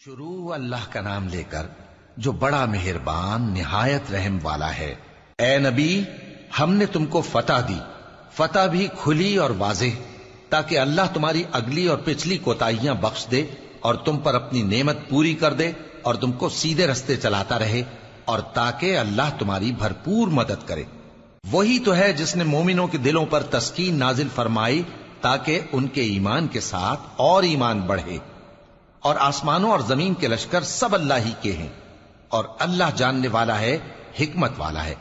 شروع اللہ کا نام لے کر جو بڑا مہربان نہایت رحم والا ہے۔ اے نبی، ہم نے تم کو فتح دی، فتح بھی کھلی اور واضح، تاکہ اللہ تمہاری اگلی اور پچھلی کوتاہیاں بخش دے اور تم پر اپنی نعمت پوری کر دے اور تم کو سیدھے رستے چلاتا رہے، اور تاکہ اللہ تمہاری بھرپور مدد کرے۔ وہی تو ہے جس نے مومنوں کے دلوں پر تسکین نازل فرمائی تاکہ ان کے ایمان کے ساتھ اور ایمان بڑھے۔ اور آسمانوں اور زمین کے لشکر سب اللہ ہی کے ہیں، اور اللہ جاننے والا ہے، حکمت والا ہے۔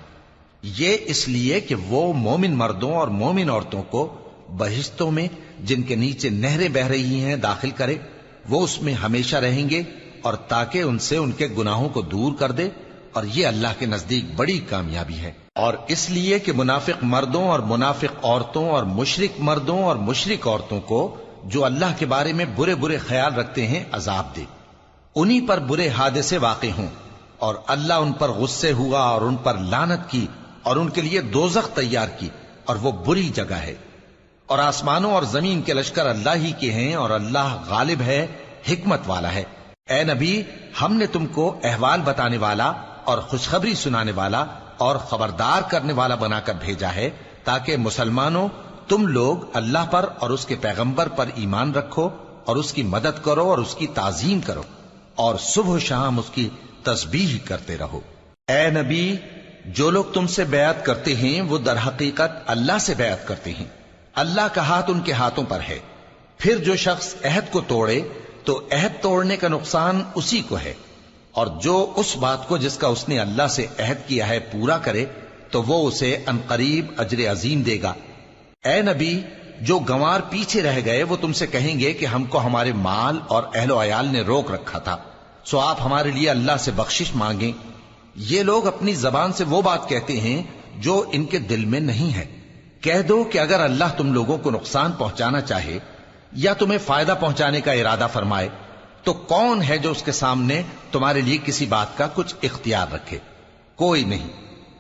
یہ اس لیے کہ وہ مومن مردوں اور مومن عورتوں کو بہشتوں میں جن کے نیچے نہریں بہ رہی ہیں داخل کرے، وہ اس میں ہمیشہ رہیں گے، اور تاکہ ان سے ان کے گناہوں کو دور کر دے، اور یہ اللہ کے نزدیک بڑی کامیابی ہے۔ اور اس لیے کہ منافق مردوں اور منافق عورتوں اور مشرک مردوں اور مشرک عورتوں کو جو اللہ کے بارے میں برے برے خیال رکھتے ہیں عذاب دے، انہی پر برے حادثے واقع ہوں، اور اللہ ان پر غصے ہوا اور ان پر لعنت کی اور ان کے لیے دوزخ تیار کی، اور وہ بری جگہ ہے۔ اور آسمانوں اور زمین کے لشکر اللہ ہی کے ہیں، اور اللہ غالب ہے، حکمت والا ہے۔ اے نبی، ہم نے تم کو احوال بتانے والا اور خوشخبری سنانے والا اور خبردار کرنے والا بنا کر بھیجا ہے، تاکہ مسلمانوں تم لوگ اللہ پر اور اس کے پیغمبر پر ایمان رکھو اور اس کی مدد کرو اور اس کی تعظیم کرو، اور صبح و شام اس کی تسبیح کرتے رہو۔ اے نبی، جو لوگ تم سے بیعت کرتے ہیں وہ در حقیقت اللہ سے بیعت کرتے ہیں، اللہ کا ہاتھ ان کے ہاتھوں پر ہے۔ پھر جو شخص عہد کو توڑے تو عہد توڑنے کا نقصان اسی کو ہے، اور جو اس بات کو جس کا اس نے اللہ سے عہد کیا ہے پورا کرے تو وہ اسے عنقریب اجر عظیم دے گا۔ اے نبی، جو گنوار پیچھے رہ گئے وہ تم سے کہیں گے کہ ہم کو ہمارے مال اور اہل و عیال نے روک رکھا تھا، سو آپ ہمارے لیے اللہ سے بخشش مانگیں۔ یہ لوگ اپنی زبان سے وہ بات کہتے ہیں جو ان کے دل میں نہیں ہے۔ کہہ دو کہ اگر اللہ تم لوگوں کو نقصان پہنچانا چاہے یا تمہیں فائدہ پہنچانے کا ارادہ فرمائے تو کون ہے جو اس کے سامنے تمہارے لیے کسی بات کا کچھ اختیار رکھے؟ کوئی نہیں،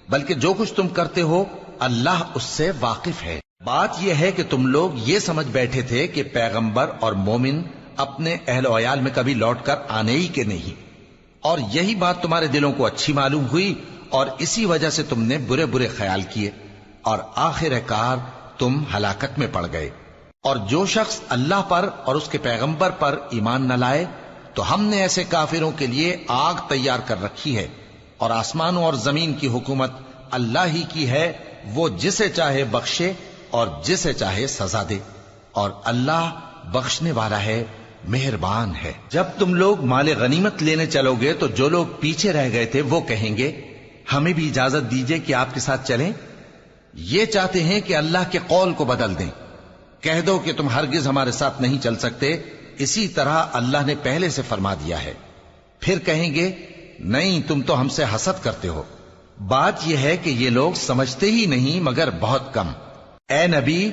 بلکہ جو کچھ تم کرتے ہو اللہ اس سے واقف ہے۔ بات یہ ہے کہ تم لوگ یہ سمجھ بیٹھے تھے کہ پیغمبر اور مومن اپنے اہل و عیال میں کبھی لوٹ کر آنے ہی کے نہیں، اور یہی بات تمہارے دلوں کو اچھی معلوم ہوئی اور اسی وجہ سے تم نے برے برے خیال کیے، اور آخر کار تم ہلاکت میں پڑ گئے۔ اور جو شخص اللہ پر اور اس کے پیغمبر پر ایمان نہ لائے تو ہم نے ایسے کافروں کے لیے آگ تیار کر رکھی ہے، اور آسمانوں اور زمین کی حکومت اللہ ہی کی ہے، وہ جسے چاہے بخشے اور جسے چاہے سزا دے، اور اللہ بخشنے والا ہے، مہربان ہے۔ جب تم لوگ مال غنیمت لینے چلو گے تو جو لوگ پیچھے رہ گئے تھے وہ کہیں گے ہمیں بھی اجازت دیجئے کہ آپ کے ساتھ چلیں۔ یہ چاہتے ہیں کہ اللہ کے قول کو بدل دیں۔ کہہ دو کہ تم ہرگز ہمارے ساتھ نہیں چل سکتے، اسی طرح اللہ نے پہلے سے فرما دیا ہے۔ پھر کہیں گے نہیں، تم تو ہم سے حسد کرتے ہو۔ بات یہ ہے کہ یہ لوگ سمجھتے ہی نہیں مگر بہت کم۔ اے نبی،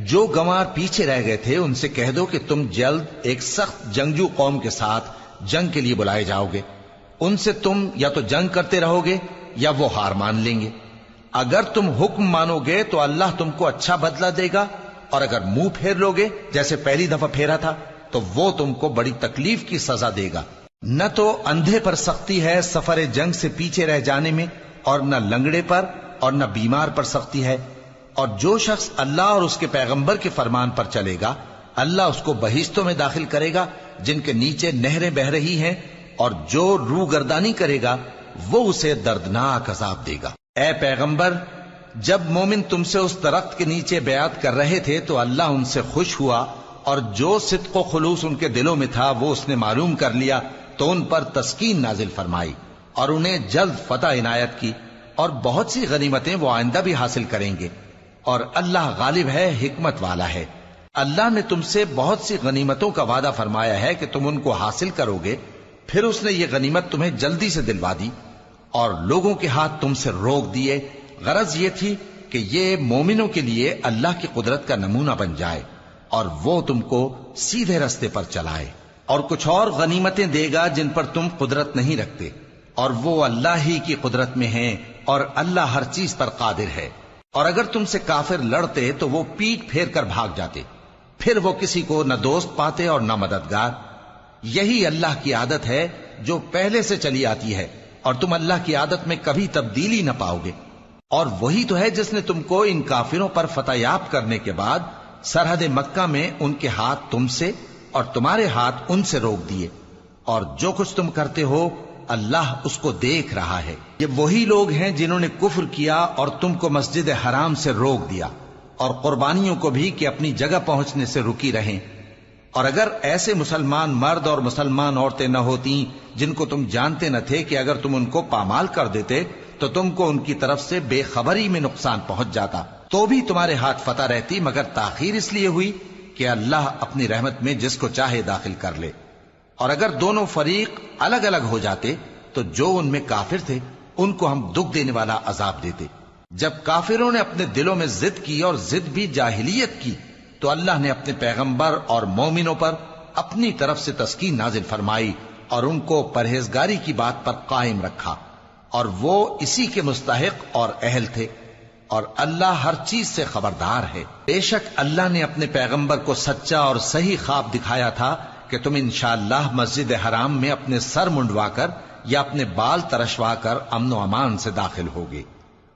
جو گنوار پیچھے رہ گئے تھے ان سے کہہ دو کہ تم جلد ایک سخت جنگجو قوم کے ساتھ جنگ کے لیے بلائے جاؤ گے، ان سے تم یا تو جنگ کرتے رہو گے یا وہ ہار مان لیں گے۔ اگر تم حکم مانو گے تو اللہ تم کو اچھا بدلہ دے گا، اور اگر منہ پھیر لو گے جیسے پہلی دفعہ پھیرا تھا تو وہ تم کو بڑی تکلیف کی سزا دے گا۔ نہ تو اندھے پر سختی ہے سفر جنگ سے پیچھے رہ جانے میں، اور نہ لنگڑے پر اور نہ بیمار پر سختی ہے۔ اور جو شخص اللہ اور اس کے پیغمبر کے فرمان پر چلے گا اللہ اس کو بہشتوں میں داخل کرے گا جن کے نیچے نہریں بہ رہی ہیں، اور جو روگردانی کرے گا وہ اسے دردناک عذاب دے گا۔ اے پیغمبر، جب مومن تم سے اس درخت کے نیچے بیعت کر رہے تھے تو اللہ ان سے خوش ہوا، اور جو صدق و خلوص ان کے دلوں میں تھا وہ اس نے معلوم کر لیا تو ان پر تسکین نازل فرمائی اور انہیں جلد فتح عنایت کی، اور بہت سی غنیمتیں وہ آئندہ بھی حاصل کریں گے، اور اللہ غالب ہے، حکمت والا ہے۔ اللہ نے تم سے بہت سی غنیمتوں کا وعدہ فرمایا ہے کہ تم ان کو حاصل کرو گے، پھر اس نے یہ غنیمت تمہیں جلدی سے دلوا دی اور لوگوں کے ہاتھ تم سے روک دیے۔ غرض یہ تھی کہ یہ مومنوں کے لیے اللہ کی قدرت کا نمونہ بن جائے اور وہ تم کو سیدھے رستے پر چلائے، اور کچھ اور غنیمتیں دے گا جن پر تم قدرت نہیں رکھتے، اور وہ اللہ ہی کی قدرت میں ہیں، اور اللہ ہر چیز پر قادر ہے۔ اور اگر تم سے کافر لڑتے تو وہ پیٹ پھیر کر بھاگ جاتے، پھر وہ کسی کو نہ دوست پاتے اور نہ مددگار۔ یہی اللہ کی عادت ہے جو پہلے سے چلی آتی ہے، اور تم اللہ کی عادت میں کبھی تبدیلی نہ پاؤ گے۔ اور وہی تو ہے جس نے تم کو ان کافروں پر فتح یاب کرنے کے بعد سرحد مکہ میں ان کے ہاتھ تم سے اور تمہارے ہاتھ ان سے روک دیے، اور جو کچھ تم کرتے ہو اللہ اس کو دیکھ رہا ہے۔ یہ وہی لوگ ہیں جنہوں نے کفر کیا اور تم کو مسجد حرام سے روک دیا، اور قربانیوں کو بھی کہ اپنی جگہ پہنچنے سے رکی رہیں۔ اور اگر ایسے مسلمان مرد اور مسلمان عورتیں نہ ہوتی جن کو تم جانتے نہ تھے کہ اگر تم ان کو پامال کر دیتے تو تم کو ان کی طرف سے بے خبری میں نقصان پہنچ جاتا، تو بھی تمہارے ہاتھ فتح رہتی، مگر تاخیر اس لیے ہوئی کہ اللہ اپنی رحمت میں جس کو چاہے داخل کر لے۔ اور اگر دونوں فریق الگ الگ ہو جاتے تو جو ان میں کافر تھے ان کو ہم دکھ دینے والا عذاب دیتے۔ جب کافروں نے اپنے دلوں میں ضد کی، اور ضد بھی جاہلیت کی، تو اللہ نے اپنے پیغمبر اور مومنوں پر اپنی طرف سے تسکین نازل فرمائی اور ان کو پرہیزگاری کی بات پر قائم رکھا، اور وہ اسی کے مستحق اور اہل تھے، اور اللہ ہر چیز سے خبردار ہے۔ بے شک اللہ نے اپنے پیغمبر کو سچا اور صحیح خواب دکھایا تھا کہ تم انشاءاللہ مسجد حرام میں اپنے سر منڈوا کر یا اپنے بال ترشوا کر امن و امان سے داخل ہوگے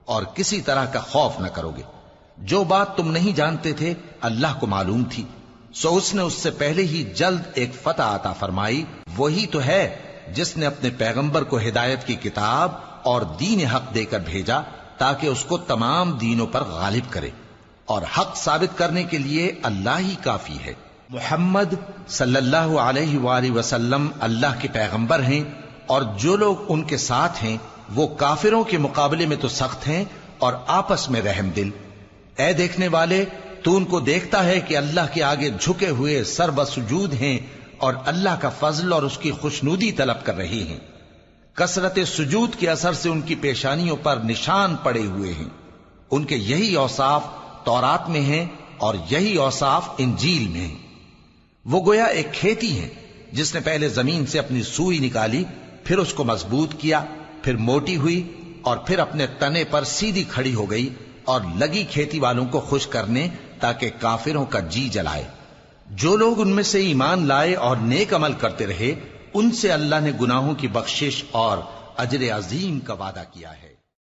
اور کسی طرح کا خوف نہ کرو گے۔ جو بات تم نہیں جانتے تھے اللہ کو معلوم تھی، سو اس نے اس سے پہلے ہی جلد ایک فتح عطا فرمائی۔ وہی تو ہے جس نے اپنے پیغمبر کو ہدایت کی کتاب اور دین حق دے کر بھیجا تاکہ اس کو تمام دینوں پر غالب کرے، اور حق ثابت کرنے کے لیے اللہ ہی کافی ہے۔ محمد صلی اللہ علیہ وآلہ وسلم اللہ کے پیغمبر ہیں، اور جو لوگ ان کے ساتھ ہیں وہ کافروں کے مقابلے میں تو سخت ہیں اور آپس میں رحم دل۔ اے دیکھنے والے، تو ان کو دیکھتا ہے کہ اللہ کے آگے جھکے ہوئے سر بسجود ہیں اور اللہ کا فضل اور اس کی خوشنودی طلب کر رہے ہیں۔ کثرت سجود کے اثر سے ان کی پیشانیوں پر نشان پڑے ہوئے ہیں۔ ان کے یہی اوصاف تورات میں ہیں اور یہی اوصاف انجیل میں ہیں۔ وہ گویا ایک کھیتی ہے جس نے پہلے زمین سے اپنی سوئی نکالی، پھر اس کو مضبوط کیا، پھر موٹی ہوئی، اور پھر اپنے تنے پر سیدھی کھڑی ہو گئی، اور لگی کھیتی والوں کو خوش کرنے تاکہ کافروں کا جی جلائے۔ جو لوگ ان میں سے ایمان لائے اور نیک عمل کرتے رہے ان سے اللہ نے گناہوں کی بخشش اور اجر عظیم کا وعدہ کیا ہے۔